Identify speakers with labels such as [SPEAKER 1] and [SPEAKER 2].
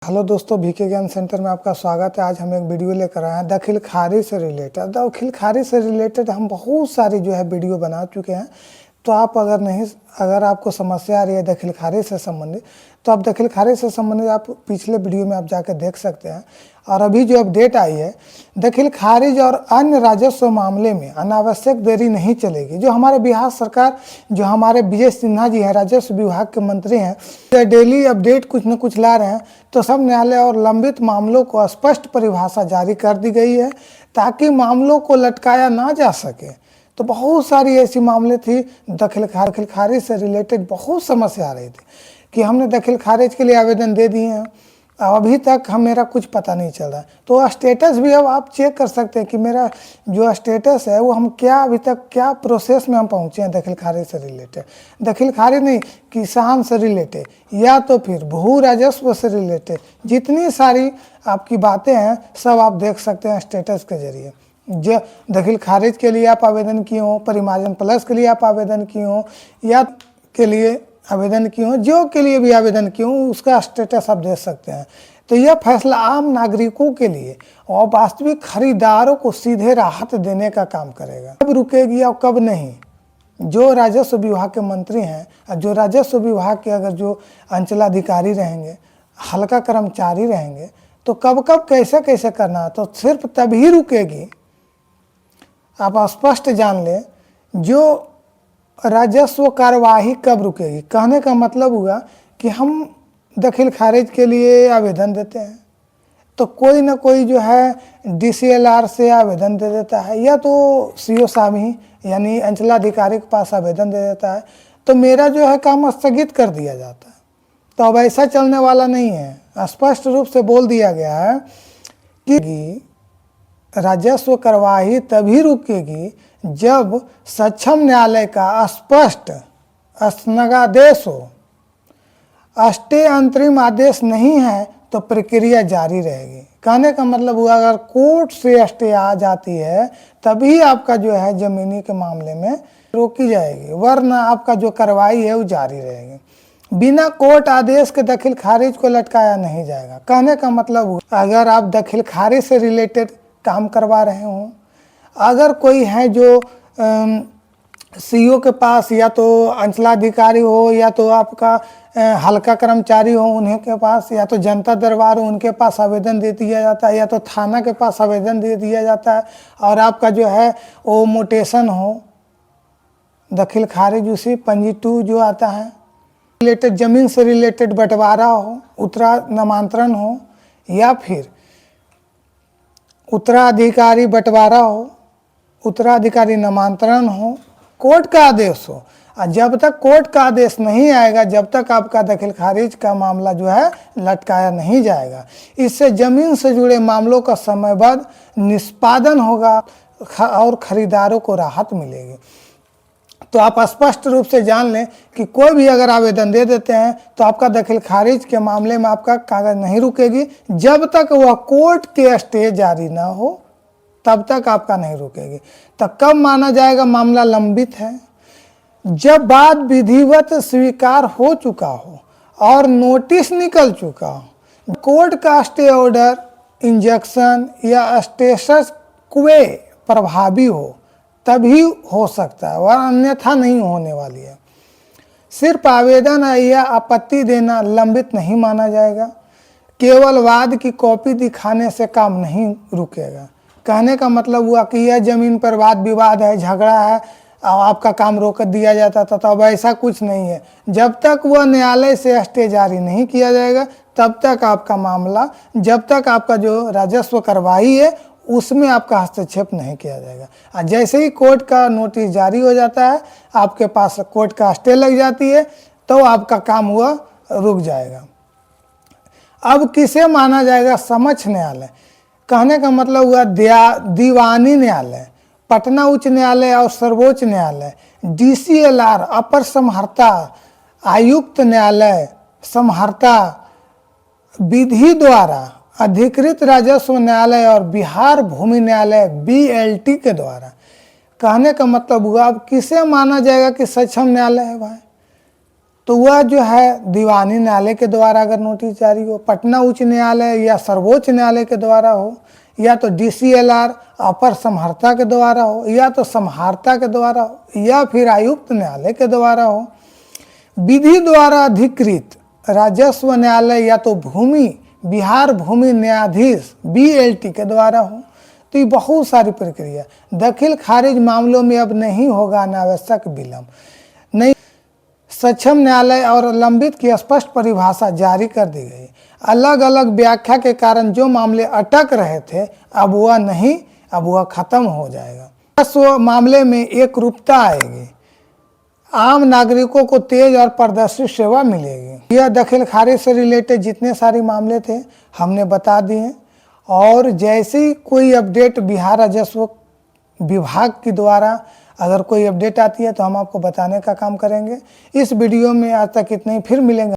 [SPEAKER 1] Hello दोस्तों, VK ज्ञान centre में आपका स्वागत है। आज हम एक वीडियो लेकर आए हैं दखिल खारिज से रिलेटेड। दखिल खारिज से रिलेटेड हम बहुत सारी वीडियो बना चुके हैं। तो आप अगर आपको समस्या आ रही है दखिल खारिज से संबंधित, तो आप दखिल खारिज से संबंधित आप पिछले वीडियो में आप जाकर देख सकते हैं। और अभी जो अपडेट आई है, दखिल खारिज और अन्य राजस्व मामले में अनावश्यक देरी नहीं चलेगी। जो हमारे बिहार सरकार, जो हमारे विजय सिन्हा जी हैं, राजस्व विभाग के मंत्री हैं, डेली अपडेट कुछ न कुछ ला रहे हैं। तो सब न्यायालय और लंबित मामलों को स्पष्ट परिभाषा जारी कर दी गई है ताकि मामलों को लटकाया ना जा सके। तो बहुत सारी ऐसी मामले थी दखिल खारिज से रिलेटेड, बहुत समस्या आ रही थी कि हमने दखिल खारिज के लिए आवेदन दे दिए हैं, अभी तक मेरा कुछ पता नहीं चल रहा है। तो स्टेटस भी अब आप चेक कर सकते हैं कि मेरा जो स्टेटस है वो हम क्या अभी तक क्या प्रोसेस में हम पहुंचे हैं दखिल खारिज से रिलेटेड। दखिल खारिज नहीं, किसान से रिलेटेड या तो फिर भू राजस्व से रिलेटेड जितनी सारी आपकी बातें हैं सब आप देख सकते हैं स्टेटस के जरिए। जो दखिल खारिज के लिए आप आवेदन किए हों, परिमार्जन प्लस के लिए आप आवेदन किए हों या के लिए आवेदन किए हों, जो के लिए भी आवेदन किए हों, उसका स्टेटस आप देख सकते हैं। तो यह फैसला आम नागरिकों के लिए और वास्तविक खरीदारों को सीधे राहत देने का काम करेगा। कब रुकेगी और कब नहीं, जो राजस्व विभाग के मंत्री हैं, जो राजस्व विभाग के अगर जो अंचलाधिकारी रहेंगे, हल्का कर्मचारी रहेंगे, तो कब कब कैसे कैसे करना है, तो सिर्फ तभी रुकेगी। आप स्पष्ट जान लें, जो राजस्व कार्यवाही कब रुकेगी। कहने का मतलब हुआ कि हम दखिल खारिज के लिए आवेदन देते हैं तो कोई ना कोई जो है DCLR से आवेदन दे देता है या तो CO साहब ही यानी अंचलाधिकारी के पास आवेदन दे देता है, तो मेरा जो है काम स्थगित कर दिया जाता है। तो अब ऐसा चलने वाला नहीं है। स्पष्ट रूप से बोल दिया गया है कि राजस्व कार्यवाही तभी रुकेगी जब सक्षम न्यायालय का स्पष्ट स्थगनादेश हो। स्टे अंतरिम आदेश नहीं है तो प्रक्रिया जारी रहेगी। कहने का मतलब हुआ अगर कोर्ट से स्टे आ जाती है तभी आपका जो है जमीनी के मामले में रोकी जाएगी, वरना आपका जो कार्रवाई है वो जारी रहेगी। बिना कोर्ट आदेश के दखिल खारिज को लटकाया नहीं जाएगा। कहने का मतलब हुआ अगर आप दखिल खारिज से रिलेटेड काम करवा रहे हों, अगर कोई है जो CO के पास या तो अंचलाधिकारी हो या तो आपका हल्का कर्मचारी हो उन्हीं के पास, या तो जनता दरबार हो उनके पास आवेदन दे दिया जाता है, या तो थाना के पास आवेदन दे दिया जाता है, और आपका जो है वो मोटेशन हो दखिल खारिज उसी पंजी 2 जो आता है रिलेटेड, ज़मीन से रिलेटेड बंटवारा हो, उत्तरा नामांतरण हो, या फिर उत्तराधिकारी बंटवारा हो, उत्तराधिकारी नामांतरण हो, कोर्ट का आदेश हो। और जब तक कोर्ट का आदेश नहीं आएगा, जब तक आपका दखिल खारिज का मामला जो है लटकाया नहीं जाएगा। इससे जमीन से जुड़े मामलों का समयबद्ध निष्पादन होगा और खरीदारों को राहत मिलेगी। तो आप स्पष्ट रूप से जान लें कि कोई भी अगर आवेदन दे देते हैं तो आपका दखिल खारिज के मामले में आपका कागज नहीं रुकेगी। जब तक वह कोर्ट के स्टे जारी ना हो तब तक आपका नहीं रुकेगी। तो कब माना जाएगा मामला लंबित है? जब बात विधिवत स्वीकार हो चुका हो और नोटिस निकल चुका हो, कोर्ट का स्टे ऑर्डर, इंजंक्शन या स्टेटस क्वे प्रभावी हो, तभी हो सकता है, और अन्यथा नहीं होने वाली है। सिर्फ आवेदन या आपत्ति देना लंबित नहीं माना जाएगा। केवल वाद की कॉपी दिखाने से काम नहीं रुकेगा। कहने का मतलब हुआ कि यह जमीन पर वाद विवाद है, झगड़ा है और आपका काम रोक दिया जाता था, तो अब ऐसा कुछ नहीं है। जब तक वह न्यायालय से स्टे जारी नहीं किया जाएगा तब तक आपका मामला, जब तक आपका जो राजस्व कार्रवाई है उसमें आपका हस्तक्षेप नहीं किया जाएगा। और जैसे ही कोर्ट का नोटिस जारी हो जाता है, आपके पास कोर्ट का स्टे लग जाती है, तो आपका काम हुआ रुक जाएगा। अब किसे माना जाएगा समक्ष न्यायालय? कहने का मतलब हुआ दीवानी न्यायालय, पटना उच्च न्यायालय और सर्वोच्च न्यायालय, DCLR अपर समहर्ता, आयुक्त न्यायालय समहर्ता, विधि द्वारा अधिकृत राजस्व न्यायालय और बिहार भूमि न्यायालय BLT के द्वारा। कहने का मतलब हुआ अब किसे माना जाएगा कि सक्षम न्यायालय है भाई? तो वह जो है दीवानी न्यायालय के द्वारा अगर नोटिस जारी हो, पटना उच्च न्यायालय या सर्वोच्च न्यायालय के द्वारा हो, या तो DCLR अपर समहर्ता के द्वारा हो, या तो समहर्ता के द्वारा हो, या फिर आयुक्त न्यायालय के द्वारा हो, विधि द्वारा अधिकृत राजस्व न्यायालय या तो बिहार भूमि न्यायाधीश BLT के द्वारा हो। तो ये बहुत सारी प्रक्रिया। दाखिल खारिज मामलों में अब नहीं होगा अनावश्यक विलंब। नहीं, सक्षम न्यायालय और लंबित की स्पष्ट परिभाषा जारी कर दी गई। अलग अलग व्याख्या के कारण जो मामले अटक रहे थे अब वह नहीं, अब वह खत्म हो जाएगा। राजस्व मामले में एक रूपता आएगी, आम नागरिकों को तेज और पारदर्शी सेवा मिलेगी। यह दाखिल खारिज से रिलेटेड जितने सारे मामले थे हमने बता दिए, और जैसे ही कोई अपडेट बिहार राजस्व विभाग के द्वारा अगर कोई अपडेट आती है तो हम आपको बताने का काम करेंगे। इस वीडियो में आज तक इतने ही, फिर मिलेंगे।